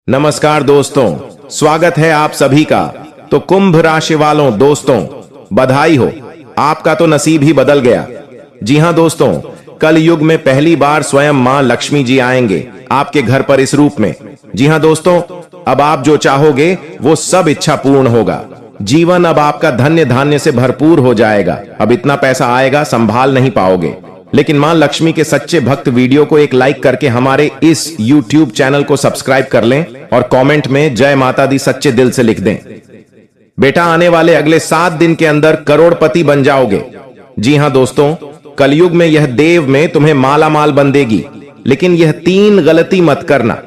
नमस्कार दोस्तों, स्वागत है आप सभी का। तो कुंभ राशि वालों दोस्तों, बधाई हो, आपका तो नसीब ही बदल गया। जी हां दोस्तों, कल युग में पहली बार स्वयं मां लक्ष्मी जी आएंगे आपके घर पर इस रूप में। जी हां दोस्तों, अब आप जो चाहोगे वो सब इच्छा पूर्ण होगा। जीवन अब आपका धन्य धान्य से भरपूर हो जाएगा। अब इतना पैसा आएगा संभाल नहीं पाओगे। लेकिन मां लक्ष्मी के सच्चे भक्त वीडियो को एक लाइक करके हमारे इस YouTube चैनल को सब्सक्राइब कर लें और कमेंट में जय माता दी सच्चे दिल से लिख दें। बेटा, आने वाले अगले 7 दिन के अंदर करोड़पति बन जाओगे। जी हां दोस्तों, कलयुग में यह देव में तुम्हें माला माल बन देगी। लेकिन यह 3 गलती मत करना,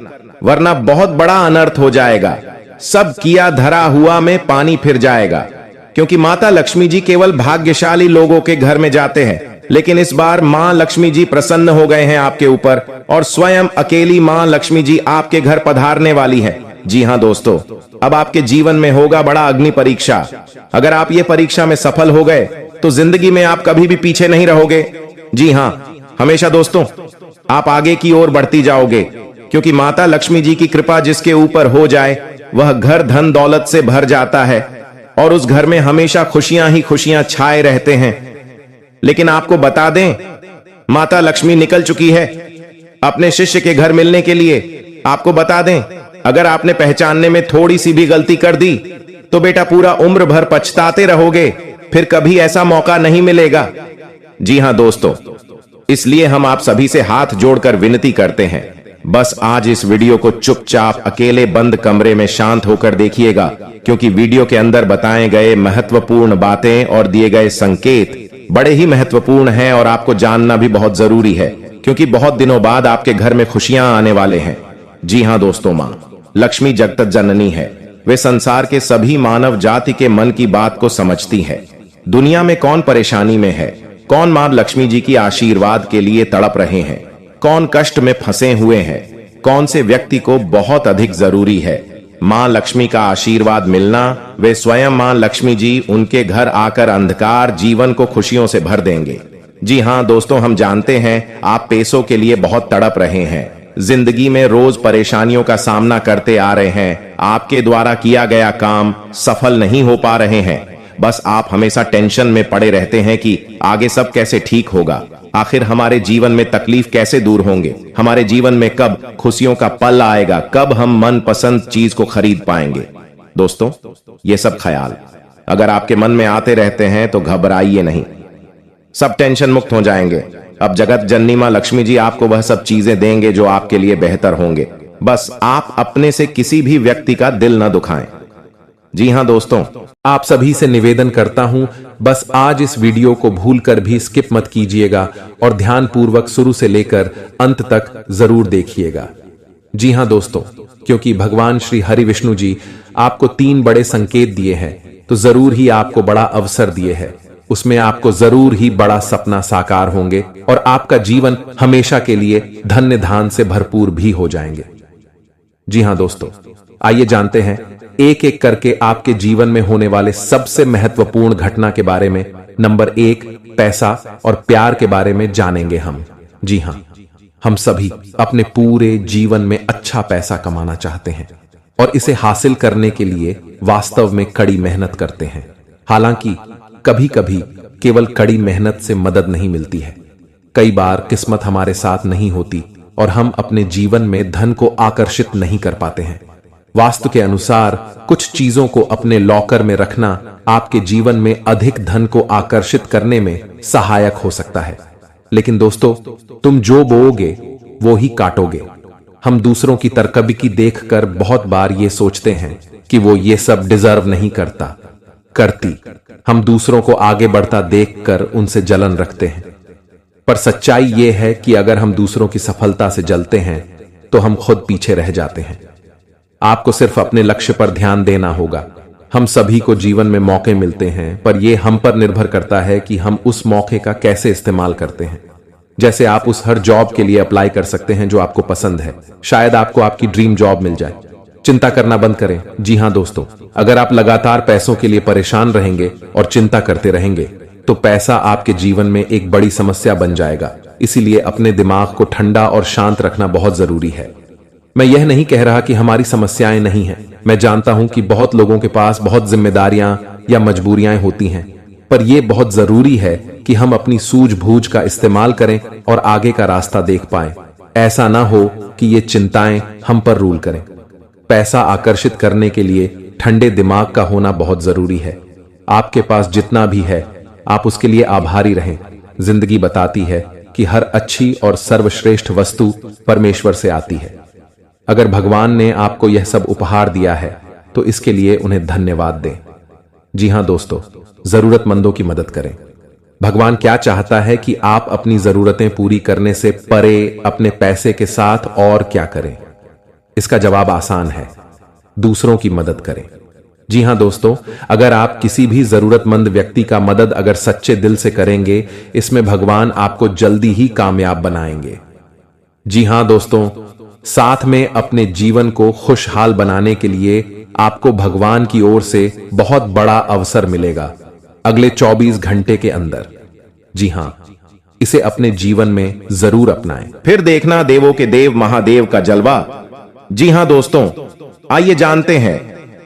वरना बहुत बड़ा अनर्थ हो जाएगा। सब किया धरा हुआ में पानी फिर जाएगा। क्योंकि माता लक्ष्मी जी केवल भाग्यशाली लोगों के घर में जाते हैं। लेकिन इस बार मां लक्ष्मी जी प्रसन्न हो गए हैं आपके ऊपर और स्वयं अकेली मां लक्ष्मी जी आपके घर पधारने वाली है। जी हां दोस्तों, अब आपके जीवन में होगा बड़ा अग्नि परीक्षा। अगर आप ये परीक्षा में सफल हो गए तो जिंदगी में आप कभी भी पीछे नहीं रहोगे। जी हां, हमेशा दोस्तों आप आगे की ओर बढ़ती जाओगे। क्योंकि माता लक्ष्मी जी की कृपा जिसके ऊपर हो जाए वह घर धन दौलत से भर जाता है और उस घर में हमेशा खुशियां ही खुशियां छाए रहते हैं। लेकिन आपको बता दें, माता लक्ष्मी निकल चुकी है अपने शिष्य के घर मिलने के लिए। आपको बता दें, अगर आपने पहचानने में थोड़ी सी भी गलती कर दी तो बेटा पूरा उम्र भर पछताते रहोगे, फिर कभी ऐसा मौका नहीं मिलेगा। जी हां दोस्तों, इसलिए हम आप सभी से हाथ जोड़कर विनती करते हैं, बस आज इस वीडियो को चुपचाप अकेले बंद कमरे में शांत होकर देखिएगा। क्योंकि वीडियो के अंदर बताए गए महत्वपूर्ण बातें और दिए गए संकेत बड़े ही महत्वपूर्ण हैं और आपको जानना भी बहुत जरूरी है। क्योंकि बहुत दिनों बाद आपके घर में खुशियां आने वाले हैं। जी हां दोस्तों, मां लक्ष्मी जगत जननी है। वे संसार के सभी मानव जाति के मन की बात को समझती है। दुनिया में कौन परेशानी में है, कौन मां लक्ष्मी जी की आशीर्वाद के लिए तड़प रहे हैं, कौन कष्ट में फंसे हुए हैं, कौन से व्यक्ति को बहुत अधिक जरूरी है मां लक्ष्मी का आशीर्वाद मिलना, वे स्वयं मां लक्ष्मी जी उनके घर आकर अंधकार जीवन को खुशियों से भर देंगे। जी हां दोस्तों, हम जानते हैं आप पैसों के लिए बहुत तड़प रहे हैं। जिंदगी में रोज परेशानियों का सामना करते आ रहे हैं। आपके द्वारा किया गया काम सफल नहीं हो पा रहे हैं। बस आप हमेशा टेंशन में पड़े रहते हैं कि आगे सब कैसे ठीक होगा, आखिर हमारे जीवन में तकलीफ कैसे दूर होंगे, हमारे जीवन में कब खुशियों का पल आएगा, कब हम मनपसंद चीज को खरीद पाएंगे। दोस्तों, ये सब ख्याल अगर आपके मन में आते रहते हैं तो घबराइए नहीं, सब टेंशन मुक्त हो जाएंगे। अब जगत जननी मां लक्ष्मी जी आपको वह सब चीजें देंगे जो आपके लिए बेहतर होंगे। बस आप अपने से किसी भी व्यक्ति का दिल न दुखाएं। जी हां दोस्तों, आप सभी से निवेदन करता हूं, बस आज इस वीडियो को भूलकर भी स्किप मत कीजिएगा और ध्यानपूर्वक शुरू से लेकर अंत तक जरूर देखिएगा। जी हां दोस्तों, क्योंकि भगवान श्री हरि विष्णु जी आपको 3 बड़े संकेत दिए हैं, तो जरूर ही आपको बड़ा अवसर दिए हैं। उसमें आपको जरूर ही बड़ा सपना साकार होंगे और आपका जीवन हमेशा के लिए धन्य धान से भरपूर भी हो जाएंगे। जी हां दोस्तों, आइए जानते हैं एक एक करके आपके जीवन में होने वाले सबसे महत्वपूर्ण घटना के बारे में। नंबर 1, पैसा और प्यार के बारे में जानेंगे हम। जी हां, हम सभी अपने पूरे जीवन में अच्छा पैसा कमाना चाहते हैं और इसे हासिल करने के लिए वास्तव में कड़ी मेहनत करते हैं। हालांकि कभी कभी केवल कड़ी मेहनत से मदद नहीं मिलती है। कई बार किस्मत हमारे साथ नहीं होती और हम अपने जीवन में धन को आकर्षित नहीं कर पाते हैं। वास्तु के अनुसार कुछ चीजों को अपने लॉकर में रखना आपके जीवन में अधिक धन को आकर्षित करने में सहायक हो सकता है। लेकिन दोस्तों, तुम जो बोओगे वो ही काटोगे। हम दूसरों की तरकबी देखकर बहुत बार ये सोचते हैं कि वो ये सब डिजर्व नहीं करती। हम दूसरों को आगे बढ़ता देखकर उनसे जलन रखते हैं। पर सच्चाई ये है कि अगर हम दूसरों की सफलता से जलते हैं तो हम खुद पीछे रह जाते हैं। आपको सिर्फ अपने लक्ष्य पर ध्यान देना होगा। हम सभी को जीवन में मौके मिलते हैं, पर यह हम पर निर्भर करता है कि हम उस मौके का कैसे इस्तेमाल करते हैं। जैसे आप उस हर जॉब के लिए अप्लाई कर सकते हैं जो आपको पसंद है। शायद आपको आपकी ड्रीम जॉब मिल जाए। चिंता करना बंद करें। जी हां दोस्तों, अगर आप लगातार पैसों के लिए परेशान रहेंगे और चिंता करते रहेंगे तो पैसा आपके जीवन में एक बड़ी समस्या बन जाएगा। इसीलिए अपने दिमाग को ठंडा और शांत रखना बहुत जरूरी है। मैं यह नहीं कह रहा कि हमारी समस्याएं नहीं हैं। मैं जानता हूं कि बहुत लोगों के पास बहुत जिम्मेदारियां या मजबूरियां होती हैं, पर यह बहुत जरूरी है कि हम अपनी सूझबूझ का इस्तेमाल करें और आगे का रास्ता देख पाएं। ऐसा ना हो कि ये चिंताएं हम पर रूल करें। पैसा आकर्षित करने के लिए ठंडे दिमाग का होना बहुत जरूरी है। आपके पास जितना भी है, आप उसके लिए आभारी रहें। जिंदगी बताती है कि हर अच्छी और सर्वश्रेष्ठ वस्तु परमेश्वर से आती है। अगर भगवान ने आपको यह सब उपहार दिया है तो इसके लिए उन्हें धन्यवाद दें। जी हां दोस्तों, जरूरतमंदों की मदद करें। भगवान क्या चाहता है कि आप अपनी जरूरतें पूरी करने से परे अपने पैसे के साथ और क्या करें? इसका जवाब आसान है, दूसरों की मदद करें। जी हां दोस्तों, अगर आप किसी भी जरूरतमंद व्यक्ति का मदद अगर सच्चे दिल से करेंगे, इसमें भगवान आपको जल्दी ही कामयाब बनाएंगे। जी हां दोस्तों, साथ में अपने जीवन को खुशहाल बनाने के लिए आपको भगवान की ओर से बहुत बड़ा अवसर मिलेगा अगले 24 घंटे के अंदर। जी हां, इसे अपने जीवन में जरूर अपनाएं। फिर देखना देवों के देव महादेव का जलवा। जी हां दोस्तों, आइए जानते हैं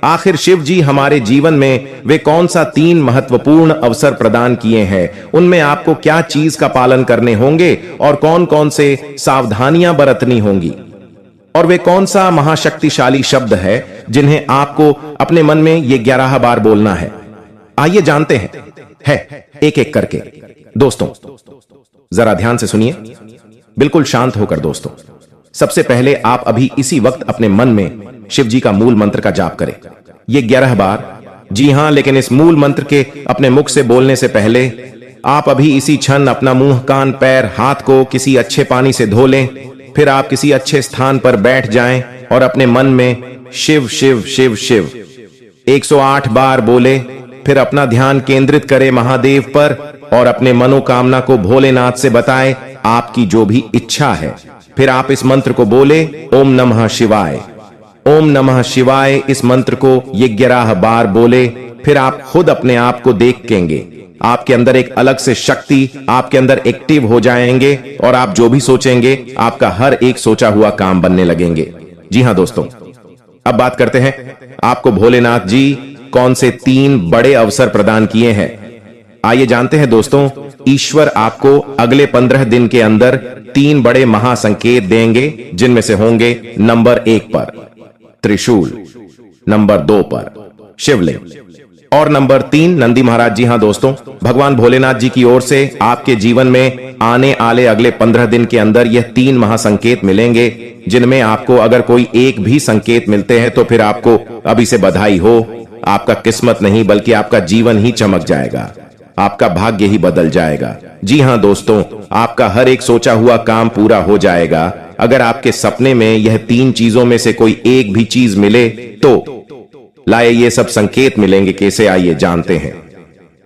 आखिर शिव जी हमारे जीवन में वे कौन सा 3 महत्वपूर्ण अवसर प्रदान किए हैं, उनमें आपको क्या चीज का पालन करने होंगे और कौन कौन से सावधानियां बरतनी होंगी, और वे कौन सा महाशक्तिशाली शब्द है जिन्हें आपको अपने मन में ये 11 बार बोलना है। आइए जानते हैं एक एक करके। दोस्तों जरा ध्यान से सुनिए, बिल्कुल शांत होकर दोस्तों। सबसे पहले आप अभी इसी वक्त अपने मन में शिव जी का मूल मंत्र का जाप करें, ये 11 बार। जी हां, लेकिन इस मूल मंत्र के अपने मुख से बोलने से पहले आप अभी इसी क्षण अपना मुंह, कान, पैर, हाथ को किसी अच्छे पानी से धो लें। फिर आप किसी अच्छे स्थान पर बैठ जाएं और अपने मन में शिव शिव शिव शिव 108 बार बोले। फिर अपना ध्यान केंद्रित करें महादेव पर और अपने मनोकामना को भोलेनाथ से बताएं, आपकी जो भी इच्छा है। फिर आप इस मंत्र को बोले, ओम नमः शिवाय, ओम नमः शिवाय। इस मंत्र को ये 11 बार बोले। फिर आप खुद अपने आप को देखेंगे, आपके अंदर एक अलग से शक्ति आपके अंदर एक्टिव हो जाएंगे और आप जो भी सोचेंगे आपका हर एक सोचा हुआ काम बनने लगेंगे। जी हां दोस्तों, अब बात करते हैं आपको भोलेनाथ जी कौन से 3 बड़े अवसर प्रदान किए हैं। आइए जानते हैं दोस्तों। ईश्वर आपको अगले 15 दिन के अंदर 3 बड़े महासंकेत देंगे, जिनमें से होंगे नंबर 1 पर त्रिशूल, नंबर 2 पर शिवलिंग और नंबर 3 नंदी महाराज। जी हां दोस्तों, भगवान भोलेनाथ जी की ओर से आपके जीवन में आने वाले अगले 15 दिन के अंदर यह 3 महासंकेत मिलेंगे, जिनमें आपको अगर कोई एक भी संकेत मिलते हैं तो फिर आपको अभी से बधाई हो। आपका किस्मत नहीं बल्कि आपका जीवन ही चमक जाएगा, आपका भाग्य ही बदल जाएगा। जी हां दोस्तों, आपका हर एक सोचा हुआ काम पूरा हो जाएगा। अगर आपके सपने में यह 3 चीजों में से कोई एक भी चीज मिले तो लाए ये सब संकेत मिलेंगे कैसे, आइए जानते हैं।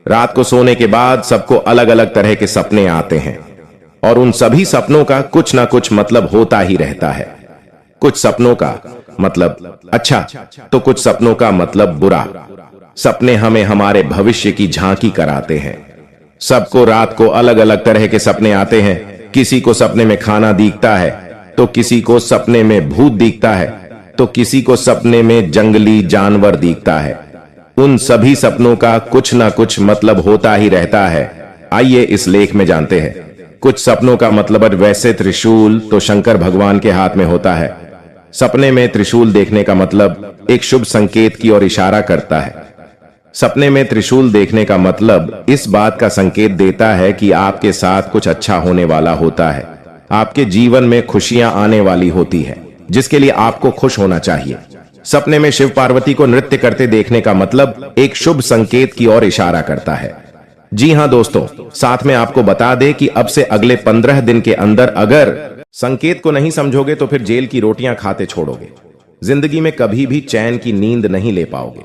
रात को सोने के बाद सबको अलग अलग तरह के सपने आते हैं और उन सभी सपनों का कुछ ना कुछ मतलब होता ही रहता है। कुछ सपनों का मतलब अच्छा तो कुछ सपनों का मतलब बुरा। सपने हमें हमारे भविष्य की झांकी कराते हैं। सबको रात को अलग अलग तरह के सपने आते हैं। किसी को सपने में खाना दिखता है तो किसी को सपने में भूत दिखता है तो किसी को सपने में जंगली जानवर दिखता है। उन सभी सपनों का कुछ ना कुछ मतलब होता ही रहता है। आइए इस लेख में जानते हैं। कुछ सपनों का मतलब वैसे त्रिशूल तो शंकर भगवान के हाथ में होता है। सपने में त्रिशूल देखने का मतलब एक शुभ संकेत की ओर इशारा करता है। सपने में त्रिशूल देखने का मतलब इस बात का संकेत देता है कि आपके साथ कुछ अच्छा होने वाला होता है। आपके जीवन में खुशियां आने वाली होती है, जिसके लिए आपको खुश होना चाहिए। सपने में शिव पार्वती को नृत्य करते देखने का मतलब एक शुभ संकेत की ओर इशारा करता है। जी हां दोस्तों, साथ में आपको बता दें कि अब से अगले 15 दिन के अंदर अगर संकेत को नहीं समझोगे तो फिर जेल की रोटियां खाते छोड़ोगे। जिंदगी में कभी भी चैन की नींद नहीं ले पाओगे।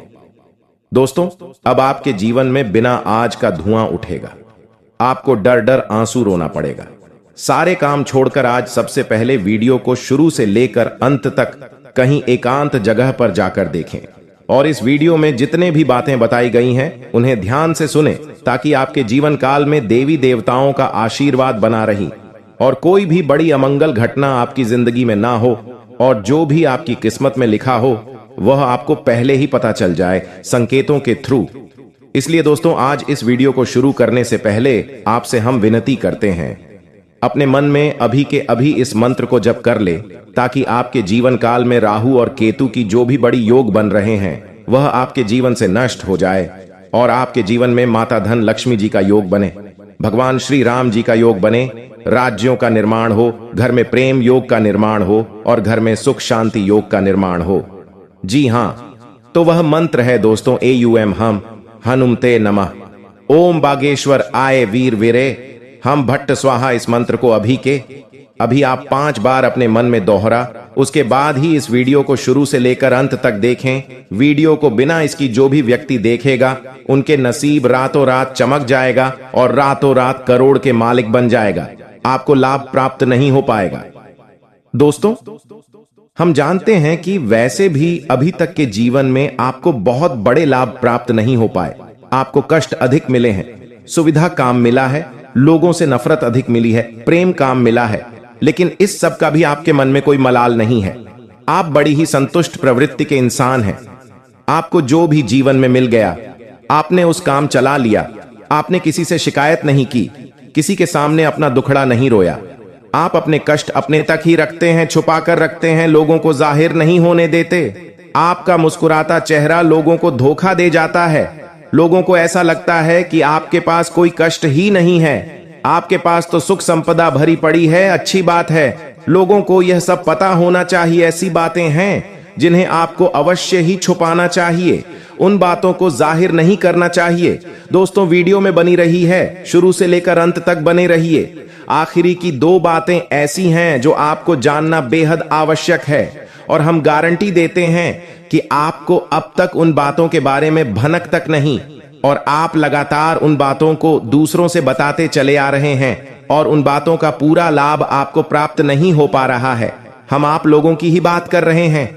दोस्तों, अब आपके जीवन में बिना आज का धुआं उठेगा। आपको डर डर आंसू रोना पड़ेगा। सारे काम छोड़कर आज सबसे पहले वीडियो को शुरू से लेकर अंत तक कहीं एकांत जगह पर जाकर देखें और इस वीडियो में जितने भी बातें बताई गई हैं उन्हें ध्यान से सुने, ताकि आपके जीवन काल में देवी देवताओं का आशीर्वाद बना रही और कोई भी बड़ी अमंगल घटना आपकी जिंदगी में ना हो और जो भी आपकी किस्मत में लिखा हो वह आपको पहले ही पता चल जाए संकेतों के थ्रू। इसलिए दोस्तों, आज इस वीडियो को शुरू करने से पहले आपसे हम विनती करते हैं, अपने मन में अभी के अभी इस मंत्र को जप कर ले, ताकि आपके जीवन काल में राहु और केतु की जो भी बड़ी योग बन रहे हैं वह आपके जीवन से नष्ट हो जाए और आपके जीवन में माता धन लक्ष्मी जी का योग बने, भगवान श्री राम जी का योग बने, राज्यों का निर्माण हो, घर में प्रेम योग का निर्माण हो और घर में सुख शांति योग का निर्माण हो। जी हाँ, तो वह मंत्र है दोस्तों AUM हम हनुमते नमः। ओम बागेश्वर आए वीर वीरे हम भट्ट स्वाहा। इस मंत्र को अभी आप 5 बार अपने मन में दोहरा, उसके बाद ही इस वीडियो को शुरू से लेकर अंत तक देखें। वीडियो को बिना इसकी जो भी व्यक्ति देखेगा उनके नसीब रातों रात चमक जाएगा और रातों रात करोड़ के मालिक बन जाएगा, आपको लाभ प्राप्त नहीं हो पाएगा। दोस्तों, हम जानते हैं कि वैसे भी अभी तक के जीवन में आपको बहुत बड़े लाभ प्राप्त नहीं हो पाए, आपको कष्ट अधिक मिले हैं, सुविधा काम मिला है, लोगों से नफरत अधिक मिली है, प्रेम काम मिला है, लेकिन इस सब का भी आपके मन में कोई मलाल नहीं है। आप बड़ी ही संतुष्ट प्रवृत्ति के इंसान हैं। आपको जो भी जीवन में मिल गया आपने उस काम चला लिया, आपने किसी से शिकायत नहीं की, किसी के सामने अपना दुखड़ा नहीं रोया। आप अपने कष्ट अपने तक ही रखते हैं, छुपा कर रखते हैं, लोगों को जाहिर नहीं होने देते। आपका मुस्कुराता चेहरा लोगों को धोखा दे जाता है। लोगों को ऐसा लगता है कि आपके पास कोई कष्ट ही नहीं है, आपके पास तो सुख संपदा भरी पड़ी है। अच्छी बात है, लोगों को यह सब पता होना चाहिए। ऐसी बातें हैं जिन्हें आपको अवश्य ही छुपाना चाहिए, उन बातों को जाहिर नहीं करना चाहिए। दोस्तों, वीडियो में बनी रही है, शुरू से लेकर अंत तक बने रहिए। आखिरी की 2 बातें ऐसी हैं जो आपको जानना बेहद आवश्यक है और हम गारंटी देते हैं कि आपको अब तक उन बातों के बारे में भनक तक नहीं, और आप लगातार उन बातों को दूसरों से बताते चले आ रहे हैं और उन बातों का पूरा लाभ आपको प्राप्त नहीं हो पा रहा है। हम आप लोगों की ही बात कर रहे हैं।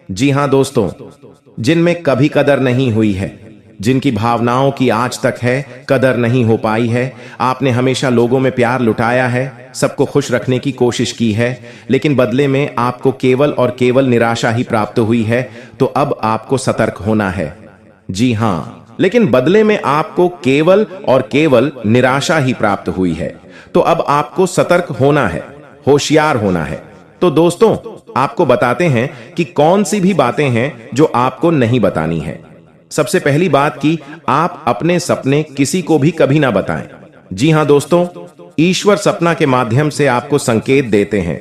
जी हां दोस्तों, जिनमें कभी कदर नहीं हुई है, जिनकी भावनाओं की आज तक है कदर नहीं हो पाई है। आपने हमेशा लोगों में प्यार लुटाया है, सबको खुश रखने की कोशिश की है, लेकिन बदले में आपको केवल और केवल निराशा ही प्राप्त हुई है। तो अब आपको सतर्क होना है। जी हां, लेकिन बदले में आपको केवल और केवल निराशा ही प्राप्त हुई है। तो अब आपको सतर्क होना है, होशियार होना है। तो दोस्तों, आपको बताते हैं कि कौन सी भी बातें हैं जो आपको नहीं बतानी है। सबसे पहली बात कि आप अपने सपने किसी को भी कभी ना बताएं। जी हां दोस्तों, ईश्वर सपना के माध्यम से आपको संकेत देते हैं।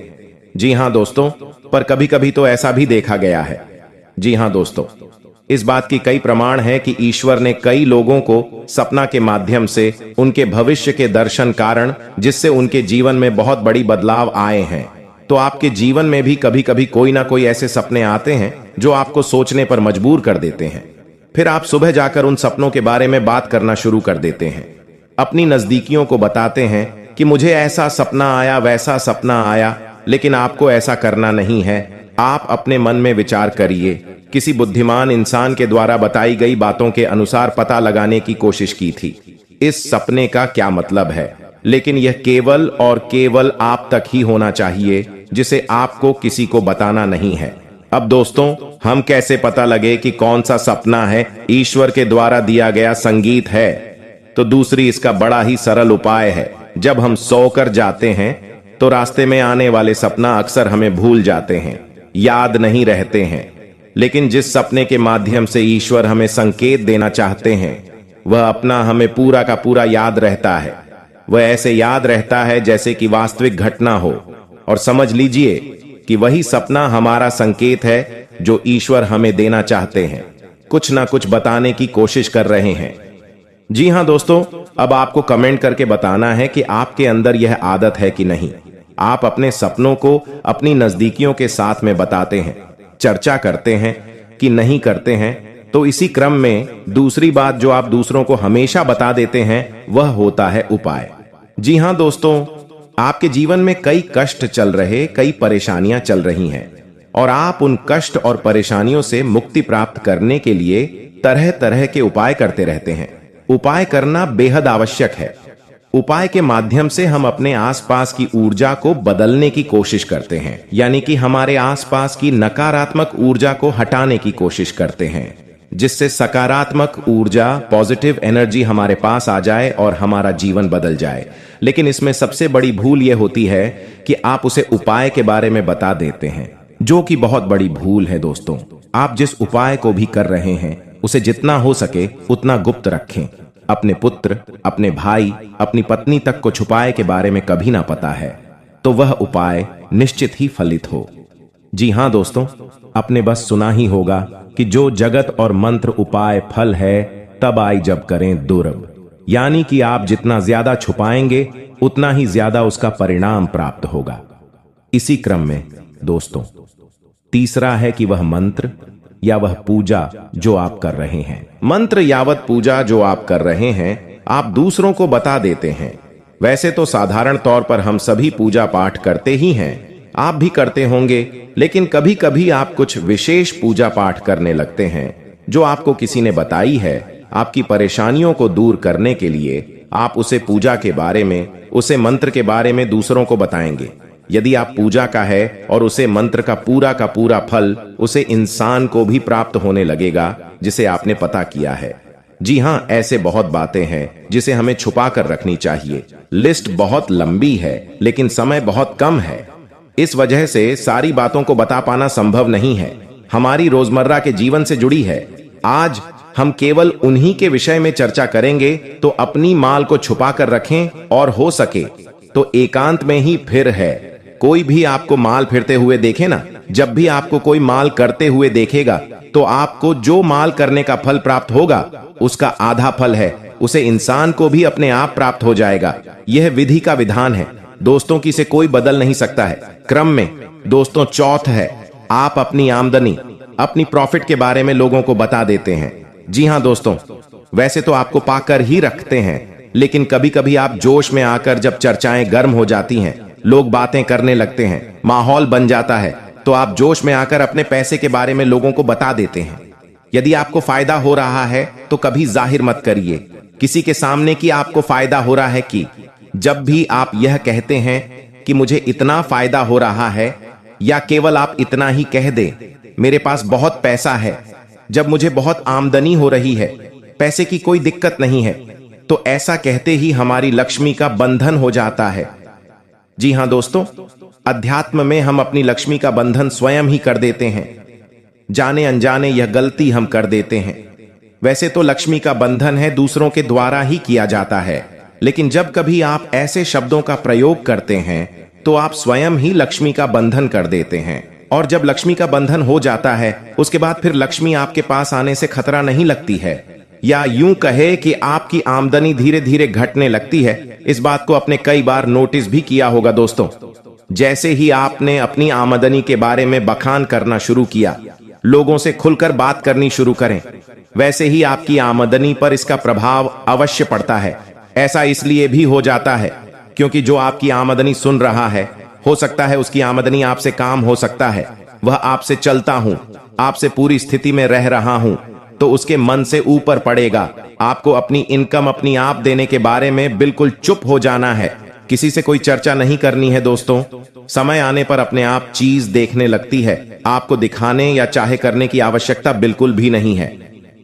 जी हां दोस्तों, पर कभी कभी तो ऐसा भी देखा गया है। जी हां दोस्तों, इस बात की कई प्रमाण है कि ईश्वर ने कई लोगों को सपना के माध्यम से उनके भविष्य के दर्शन कारण, जिससे उनके जीवन में बहुत बड़ी बदलाव आए हैं। तो आपके जीवन में भी कभी कभी कोई ना कोई ऐसे सपने आते हैं जो आपको सोचने पर मजबूर कर देते हैं। फिर आप सुबह जाकर उन सपनों के बारे में बात करना शुरू कर देते हैं, अपनी नजदीकियों को बताते हैं कि मुझे ऐसा सपना आया, वैसा सपना आया, लेकिन आपको ऐसा करना नहीं है। आप अपने मन में विचार करिए। किसी बुद्धिमान इंसान के द्वारा बताई गई बातों के अनुसार पता लगाने की कोशिश की थी इस सपने का क्या मतलब है, लेकिन यह केवल और केवल आप तक ही होना चाहिए, जिसे आपको किसी को बताना नहीं है। अब दोस्तों, हम कैसे पता लगे कि कौन सा सपना है ईश्वर के द्वारा दिया गया संगीत है? तो दूसरी इसका बड़ा ही सरल उपाय है। जब हम सोकर जाते हैं तो रास्ते में आने वाले सपना अक्सर हमें भूल जाते हैं, याद नहीं रहते हैं, लेकिन जिस सपने के माध्यम से ईश्वर हमें संकेत देना चाहते हैं वह अपना हमें पूरा का पूरा याद रहता है। वह ऐसे याद रहता है जैसे कि वास्तविक घटना हो, और समझ लीजिए कि वही सपना हमारा संकेत है जो ईश्वर हमें देना चाहते हैं, कुछ ना कुछ बताने की कोशिश कर रहे हैं। जी हां दोस्तों, अब आपको कमेंट करके बताना है कि आपके अंदर यह आदत है कि नहीं। आप अपने सपनों को अपनी नजदीकियों के साथ में बताते हैं, चर्चा करते हैं कि नहीं करते हैं। तो इसी क्रम में दूसरी बात जो आप दूसरों को हमेशा बता देते हैं वह होता है उपाय। जी हां दोस्तों, आपके जीवन में कई कष्ट चल रहे, कई परेशानियां चल रही हैं, और आप उन कष्ट और परेशानियों से मुक्ति प्राप्त करने के लिए तरह तरह के उपाय करते रहते हैं। उपाय करना बेहद आवश्यक है। उपाय के माध्यम से हम अपने आसपास की ऊर्जा को बदलने की कोशिश करते हैं, यानी कि हमारे आसपास की नकारात्मक ऊर्जा को हटाने की कोशिश करते हैं, जिससे सकारात्मक ऊर्जा, पॉजिटिव एनर्जी हमारे पास आ जाए और हमारा जीवन बदल जाए। लेकिन इसमें सबसे बड़ी भूल यह होती है कि आप उसे उपाय के बारे में बता देते हैं, जो कि बहुत बड़ी भूल है दोस्तों। आप जिस उपाय को भी कर रहे हैं उसे जितना हो सके उतना गुप्त रखें। अपने पुत्र, अपने भाई, अपनी पत्नी तक को छुपाए के बारे में कभी ना पता है, तो वह उपाय निश्चित ही फलित हो। जी हां दोस्तों, आपने बस सुना ही होगा कि जो जगत और मंत्र उपाय फल है, तब आई जब करें दुर्लभ। यानी कि आप जितना ज्यादा छुपाएंगे उतना ही ज्यादा उसका परिणाम प्राप्त होगा। इसी क्रम में दोस्तों, तीसरा है कि वह मंत्र या वह पूजा जो आप कर रहे हैं, मंत्र यावत पूजा जो आप कर रहे हैं, आप दूसरों को बता देते हैं। वैसे तो साधारण तौर पर हम सभी पूजा पाठ करते ही हैं, आप भी करते होंगे, लेकिन कभी कभी आप कुछ विशेष पूजा पाठ करने लगते हैं जो आपको किसी ने बताई है। आपकी परेशानियों को दूर करने के लिए आप उसे पूजा के बारे में, उसे मंत्र के बारे में दूसरों को बताएंगे। यदि आप पूजा का है और उसे मंत्र का पूरा फल उसे इंसान को भी प्राप्त होने लगेगा जिसे आपने पता किया है। जी हां, ऐसे बहुत बातें हैं जिसे हमें छुपा कर रखनी चाहिए। लिस्ट बहुत लंबी है लेकिन समय बहुत कम है, इस वजह से सारी बातों को बता पाना संभव नहीं है। हमारी रोजमर्रा के जीवन से जुड़ी है। आज हम केवल उन्हीं के विषय में चर्चा करेंगे, तो अपनी माल को छुपा कर रखें और हो सके तो एकांत में ही फिर है। कोई भी आपको माल फिरते हुए देखे ना, जब भी आपको कोई माल करते हुए देखेगा तो आपको जो माल करने का फल प्राप्त होगा उसका आधा फल है, उसे इंसान को भी अपने आप प्राप्त हो जाएगा। यह विधि का विधान है दोस्तों, की से कोई बदल नहीं सकता है। क्रम में दोस्तों, चौथ है, आप अपनी आमदनी, अपनी प्रॉफिट के बारे में लोगों को बता देते हैं। जी हां दोस्तों, वैसे तो आपको पाकर ही रखते हैं, लेकिन कभी कभी आप जोश में आकर जब चर्चाएं गर्म हो जाती हैं, लोग बातें करने लगते हैं, माहौल बन जाता है, तो आप जोश में आकर अपने पैसे के बारे में लोगों को बता देते हैं। यदि आपको फायदा हो रहा है तो कभी जाहिर मत करिए किसी के सामने कि आपको फायदा हो रहा है। कि जब भी आप यह कहते हैं कि मुझे इतना फायदा हो रहा है, या केवल आप इतना ही कह दें मेरे पास बहुत पैसा है, जब मुझे बहुत आमदनी हो रही है, पैसे की कोई दिक्कत नहीं है, तो ऐसा कहते ही हमारी लक्ष्मी का बंधन हो जाता है। जी हां दोस्तों, अध्यात्म में हम अपनी लक्ष्मी का बंधन स्वयं ही कर देते हैं। जाने अनजाने यह गलती हम कर देते हैं। वैसे तो लक्ष्मी का बंधन है दूसरों के द्वारा ही किया जाता है, लेकिन जब कभी आप ऐसे शब्दों का प्रयोग करते हैं तो आप स्वयं ही लक्ष्मी का बंधन कर देते हैं। और जब लक्ष्मी का बंधन हो जाता है उसके बाद फिर लक्ष्मी आपके पास आने से खतरा नहीं लगती है, या यूं कहे कि आपकी आमदनी धीरे धीरे घटने लगती है। इस बात को आपने कई बार नोटिस भी किया होगा दोस्तों। जैसे ही आपने अपनी आमदनी के बारे में बखान करना शुरू किया, लोगों से खुलकर बात करनी शुरू करें, वैसे ही आपकी आमदनी पर इसका प्रभाव अवश्य पड़ता है। ऐसा इसलिए भी हो जाता है क्योंकि जो आपकी आमदनी सुन रहा है, हो सकता है उसकी आमदनी आपसे काम हो सकता है, वह आपसे चलता हूं, आपसे पूरी स्थिति में रह रहा हूं, तो उसके मन से ऊपर पड़ेगा। आपको अपनी इनकम अपनी आप देने के बारे में बिल्कुल चुप हो जाना है, किसी से कोई चर्चा नहीं करनी है दोस्तों। समय आने पर अपने आप चीज देखने लगती है, आपको दिखाने या चाहे करने की आवश्यकता बिल्कुल भी नहीं है।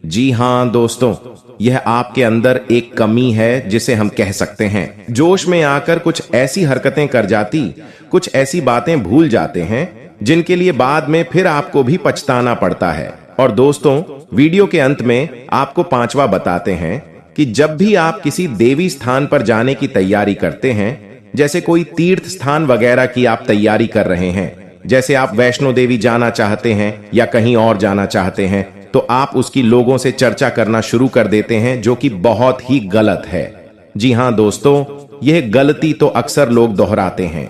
जी हां दोस्तों, यह आपके अंदर एक कमी है जिसे हम कह सकते हैं। जोश में आकर कुछ ऐसी हरकतें कर जाती, कुछ ऐसी बातें भूल जाते हैं जिनके लिए बाद में फिर आपको भी पछताना पड़ता है। और दोस्तों, वीडियो के अंत में आपको पांचवा बताते हैं कि जब भी आप किसी देवी स्थान पर जाने की तैयारी करते हैं, जैसे कोई तीर्थ स्थान वगैरह की आप तैयारी कर रहे हैं, जैसे आप वैष्णो देवी जाना चाहते हैं या कहीं और जाना चाहते हैं, तो आप उसकी लोगों से चर्चा करना शुरू कर देते हैं, जो कि बहुत ही गलत है। जी हां दोस्तों, यह गलती तो अक्सर लोग दोहराते हैं।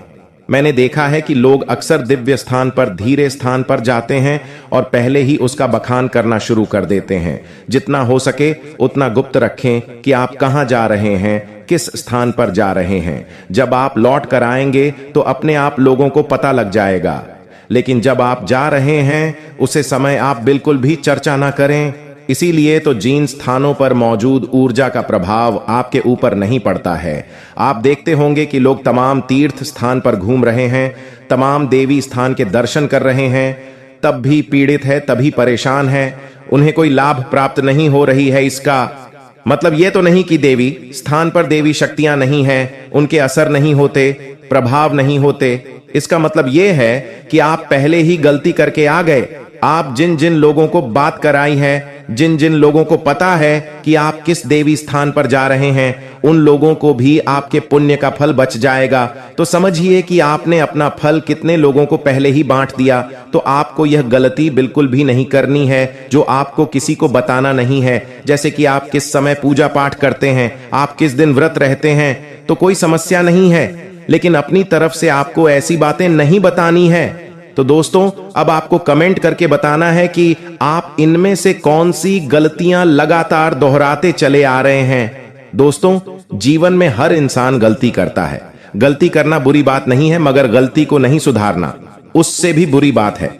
मैंने देखा है कि लोग अक्सर दिव्य स्थान पर, धीरे स्थान पर जाते हैं और पहले ही उसका बखान करना शुरू कर देते हैं। जितना हो सके उतना गुप्त रखें कि आप कहां जा रहे हैं, किस स्थान पर जा रहे हैं। जब आप लौट कर आएंगे तो अपने आप लोगों को पता लग जाएगा, लेकिन जब आप जा रहे हैं उसे समय आप बिल्कुल भी चर्चा ना करें। इसीलिए तो जिन स्थानों पर मौजूद ऊर्जा का प्रभाव आपके ऊपर नहीं पड़ता है। आप देखते होंगे कि लोग तमाम तीर्थ स्थान पर घूम रहे हैं, तमाम देवी स्थान के दर्शन कर रहे हैं, तब भी पीड़ित है, तभी परेशान है, उन्हें कोई लाभ प्राप्त नहीं हो रही है। इसका मतलब ये तो नहीं कि देवी स्थान पर देवी शक्तियां नहीं हैं, उनके असर नहीं होते, प्रभाव नहीं होते। इसका मतलब ये है कि आप पहले ही गलती करके आ गए। आप जिन जिन लोगों को बात कराई है, जिन जिन लोगों को पता है कि आप किस देवी स्थान पर जा रहे हैं, उन लोगों को भी आपके पुण्य का फल बच जाएगा। तो समझिए कि आपने अपना फल कितने लोगों को पहले ही बांट दिया। तो आपको यह गलती बिल्कुल भी नहीं करनी है जो आपको किसी को बताना नहीं है। जैसे कि आप किस समय पूजा पाठ करते हैं, आप किस दिन व्रत रहते हैं, तो कोई समस्या नहीं है, लेकिन अपनी तरफ से आपको ऐसी बातें नहीं बतानी है। तो दोस्तों, अब आपको कमेंट करके बताना है कि आप इनमें से कौन सी गलतियां लगातार दोहराते चले आ रहे हैं। दोस्तों, जीवन में हर इंसान गलती करता है। गलती करना बुरी बात नहीं है, मगर गलती को नहीं सुधारना उससे भी बुरी बात है।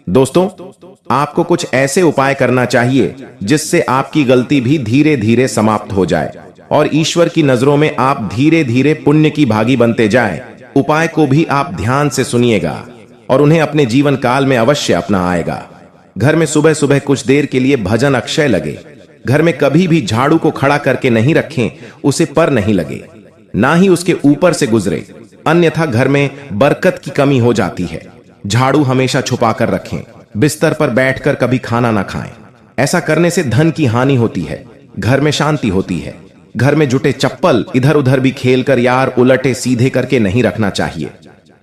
दोस्तों, आपको कुछ ऐसे उपाय करना चाहिए जिससे आपकी गलती भी धीरे धीरे समाप्त हो जाए और ईश्वर की नजरों में आप धीरे धीरे पुण्य की भागी बनते जाएं। उपाय को भी आप ध्यान से सुनिएगा और उन्हें अपने जीवन काल में अवश्य अपना आएगा। घर में सुबह सुबह कुछ देर के लिए भजन अक्षय लगे। घर में कभी भी झाड़ू को खड़ा करके नहीं रखें, उसे पर नहीं लगे, ना ही उसके ऊपर से गुजरे, अन्यथा घर में बरकत की कमी हो जाती है। झाड़ू हमेशा छुपा कर रखें। बिस्तर पर बैठकर कभी खाना ना खाएं। ऐसा करने से धन की हानि होती है, घर में शांति होती है। घर में जुटे चप्पल इधर उधर भी खेलकर यार उलटे सीधे करके नहीं रखना चाहिए,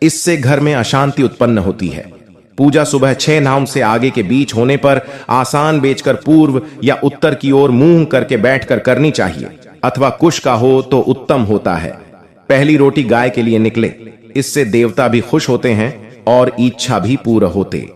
इससे घर में अशांति उत्पन्न होती है। पूजा सुबह 6 नाम से आगे के बीच होने पर आसान बेचकर पूर्व या उत्तर की ओर मुंह करके बैठकर करनी चाहिए, अथवा कुश का हो तो उत्तम होता है। पहली रोटी गाय के लिए निकले, इससे देवता भी खुश होते हैं और इच्छा भी पूर्ण होते।